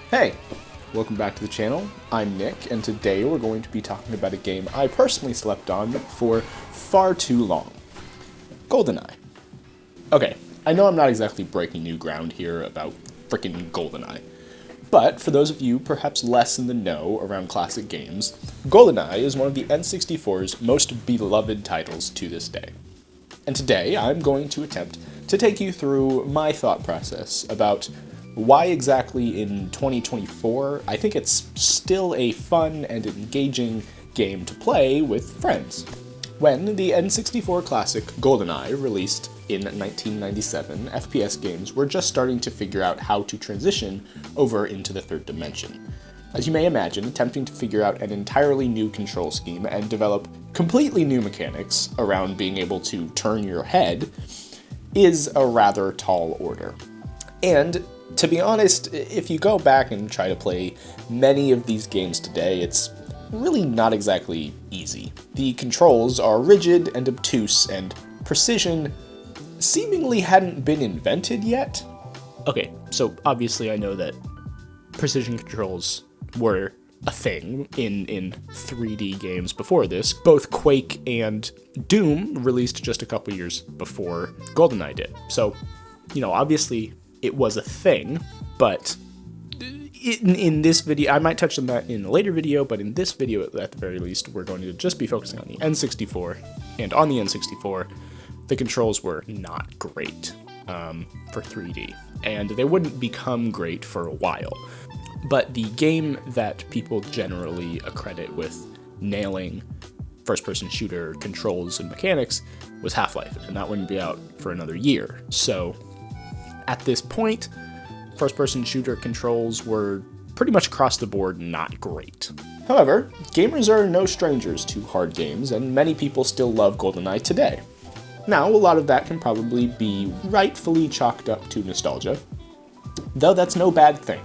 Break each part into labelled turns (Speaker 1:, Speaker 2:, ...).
Speaker 1: Hey, welcome back to the channel. I'm Nick, and today we're going to be talking about a game I personally slept on for far too long. Goldeneye. Okay, I know I'm not exactly breaking new ground here about frickin' Goldeneye, but for those of you perhaps less in the know around classic games, Goldeneye is one of the N64's most beloved titles to this day. And today I'm going to attempt to take you through my thought process about why exactly in 2024 I think it's still a fun and engaging game to play with friends. When the N64 classic Goldeneye released in 1997, FPS games were just starting to figure out how to transition over into the third dimension. As you may imagine, attempting to figure out an entirely new control scheme and develop completely new mechanics around being able to turn your head is a rather tall order. And to be honest, if you go back and try to play many of these games today, it's really not exactly easy. The controls are rigid and obtuse, and precision seemingly hadn't been invented yet. Okay, so obviously I know that precision controls were a thing in 3D games before this. Both Quake and Doom released just a couple years before GoldenEye did. So, obviously it was a thing, but in this video, I might touch on that in a later video, but in this video, at the very least, we're going to just be focusing on the N64, and on the N64, the controls were not great for 3D, and they wouldn't become great for a while. But the game that people generally accredit with nailing first-person shooter controls and mechanics was Half-Life, and that wouldn't be out for another year. So at this point, first-person shooter controls were pretty much across the board not great. However, gamers are no strangers to hard games, and many people still love GoldenEye today. Now, a lot of that can probably be rightfully chalked up to nostalgia, though that's no bad thing.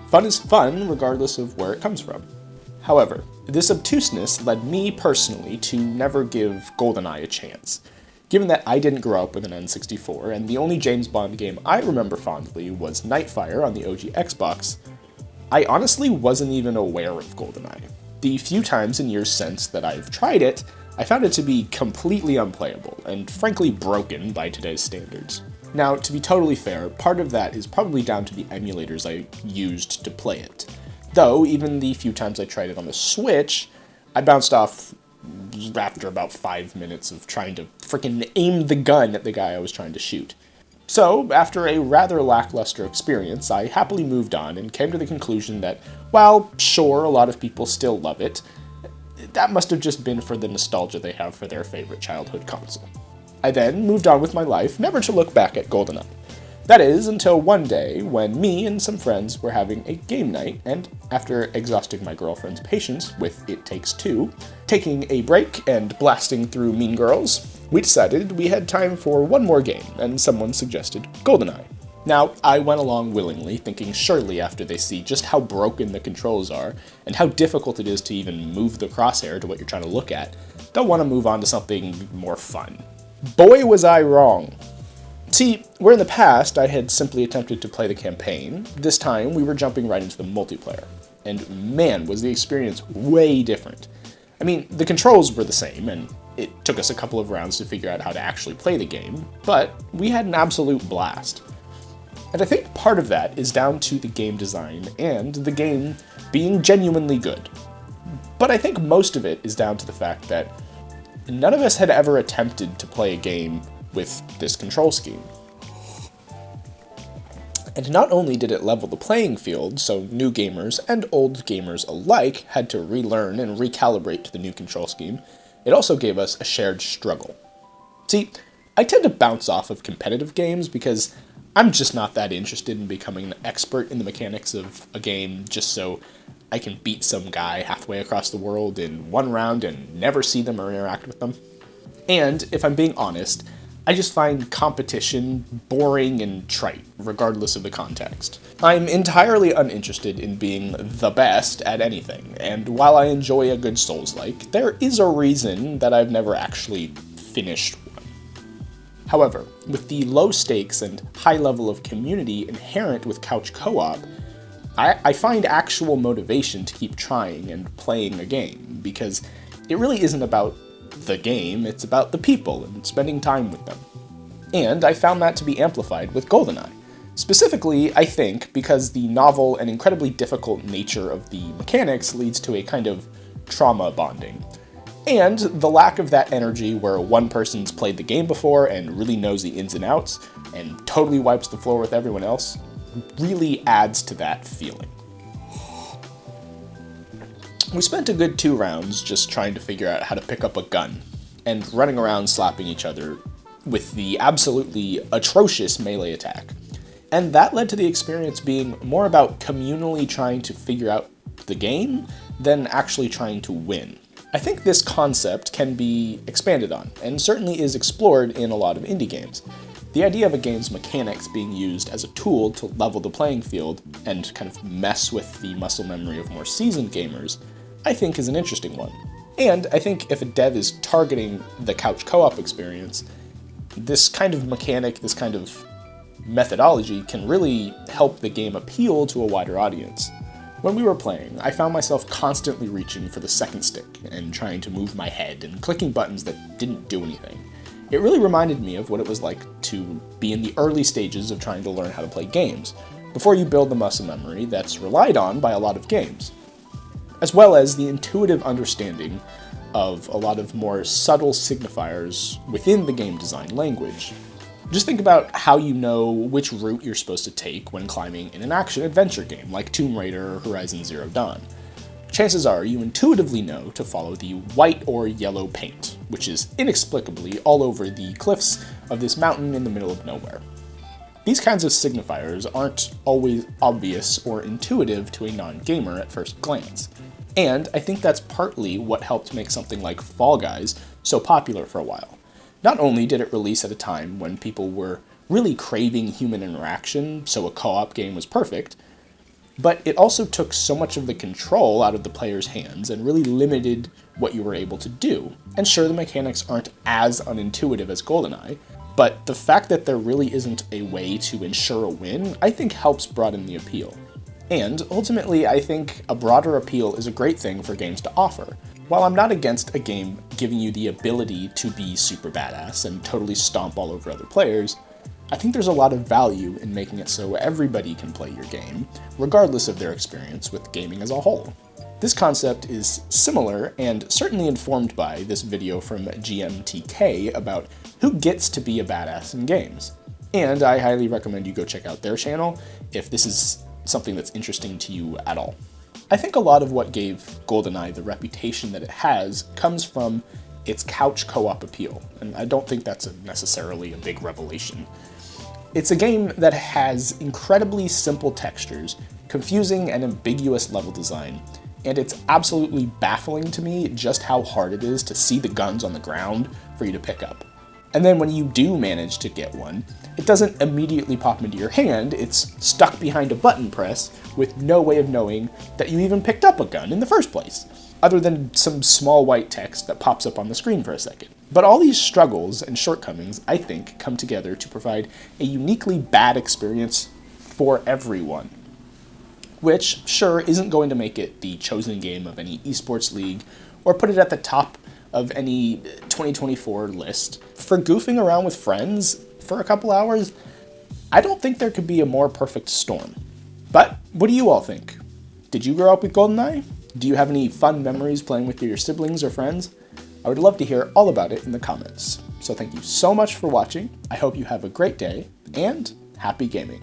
Speaker 1: Fun is fun, regardless of where it comes from. However, this obtuseness led me personally to never give GoldenEye a chance. Given that I didn't grow up with an N64, and the only James Bond game I remember fondly was Nightfire on the OG Xbox, I honestly wasn't even aware of GoldenEye. The few times in years since that I've tried it, I found it to be completely unplayable, and frankly broken by today's standards. Now, to be totally fair, part of that is probably down to the emulators I used to play it. Though, even the few times I tried it on the Switch, I bounced off after about 5 minutes of trying to frickin' aim the gun at the guy I was trying to shoot. So, after a rather lackluster experience, I happily moved on and came to the conclusion that, while sure, a lot of people still love it, that must have just been for the nostalgia they have for their favorite childhood console. I then moved on with my life, never to look back at GoldenEye. That is, until one day when me and some friends were having a game night, and after exhausting my girlfriend's patience with It Takes Two, taking a break and blasting through Mean Girls, we decided we had time for one more game, and someone suggested GoldenEye. Now, I went along willingly, thinking surely after they see just how broken the controls are, and how difficult it is to even move the crosshair to what you're trying to look at, they'll want to move on to something more fun. Boy, was I wrong. See, where in the past I had simply attempted to play the campaign, this time we were jumping right into the multiplayer. And man, was the experience way different. I mean, the controls were the same, and it took us a couple of rounds to figure out how to actually play the game, but we had an absolute blast. And I think part of that is down to the game design and the game being genuinely good. But I think most of it is down to the fact that none of us had ever attempted to play a game with this control scheme. And not only did it level the playing field, so new gamers and old gamers alike had to relearn and recalibrate to the new control scheme, it also gave us a shared struggle. See, I tend to bounce off of competitive games because I'm just not that interested in becoming an expert in the mechanics of a game just so I can beat some guy halfway across the world in one round and never see them or interact with them. And, if I'm being honest, I just find competition boring and trite, regardless of the context. I'm entirely uninterested in being the best at anything, and while I enjoy a good Souls-like, there is a reason that I've never actually finished one. However, with the low stakes and high level of community inherent with couch co-op, I find actual motivation to keep trying and playing a game, because it really isn't about the game, it's about the people and spending time with them. And I found that to be amplified with Goldeneye. Specifically, I think, because the novel and incredibly difficult nature of the mechanics leads to a kind of trauma bonding. And the lack of that energy where one person's played the game before and really knows the ins and outs and totally wipes the floor with everyone else really adds to that feeling. We spent a good 2 rounds just trying to figure out how to pick up a gun and running around slapping each other with the absolutely atrocious melee attack. And that led to the experience being more about communally trying to figure out the game than actually trying to win. I think this concept can be expanded on, and certainly is explored in a lot of indie games. The idea of a game's mechanics being used as a tool to level the playing field and kind of mess with the muscle memory of more seasoned gamers, I think is an interesting one. And I think if a dev is targeting the couch co-op experience, this kind of mechanic, this kind of methodology can really help the game appeal to a wider audience. When we were playing, I found myself constantly reaching for the second stick and trying to move my head and clicking buttons that didn't do anything. It really reminded me of what it was like to be in the early stages of trying to learn how to play games, before you build the muscle memory that's relied on by a lot of games, as well as the intuitive understanding of a lot of more subtle signifiers within the game design language. Just think about how you know which route you're supposed to take when climbing in an action-adventure game like Tomb Raider or Horizon Zero Dawn. Chances are you intuitively know to follow the white or yellow paint, which is inexplicably all over the cliffs of this mountain in the middle of nowhere. These kinds of signifiers aren't always obvious or intuitive to a non-gamer at first glance. And I think that's partly what helped make something like Fall Guys so popular for a while. Not only did it release at a time when people were really craving human interaction, so a co-op game was perfect, but it also took so much of the control out of the player's hands and really limited what you were able to do. And sure, the mechanics aren't as unintuitive as Goldeneye, but the fact that there really isn't a way to ensure a win, I think helps broaden the appeal. And ultimately, I think a broader appeal is a great thing for games to offer. While I'm not against a game giving you the ability to be super badass and totally stomp all over other players, I think there's a lot of value in making it so everybody can play your game, regardless of their experience with gaming as a whole. This concept is similar and certainly informed by this video from GMTK about who gets to be a badass in games. And I highly recommend you go check out their channel if this is something that's interesting to you at all. I think a lot of what gave Goldeneye the reputation that it has comes from its couch co-op appeal, and I don't think that's necessarily a big revelation. It's a game that has incredibly simple textures, confusing and ambiguous level design, and it's absolutely baffling to me just how hard it is to see the guns on the ground for you to pick up. And then when you do manage to get one, it doesn't immediately pop into your hand, it's stuck behind a button press with no way of knowing that you even picked up a gun in the first place, other than some small white text that pops up on the screen for a second. But all these struggles and shortcomings, I think, come together to provide a uniquely bad experience for everyone, which sure isn't going to make it the chosen game of any esports league or put it at the top of any 2024 list. For goofing around with friends for a couple hours, I don't think there could be a more perfect storm. But what do you all think? Did you grow up with Goldeneye? Do you have any fun memories playing with your siblings or friends? I would love to hear all about it in the comments. So thank you so much for watching. I hope you have a great day, and happy gaming.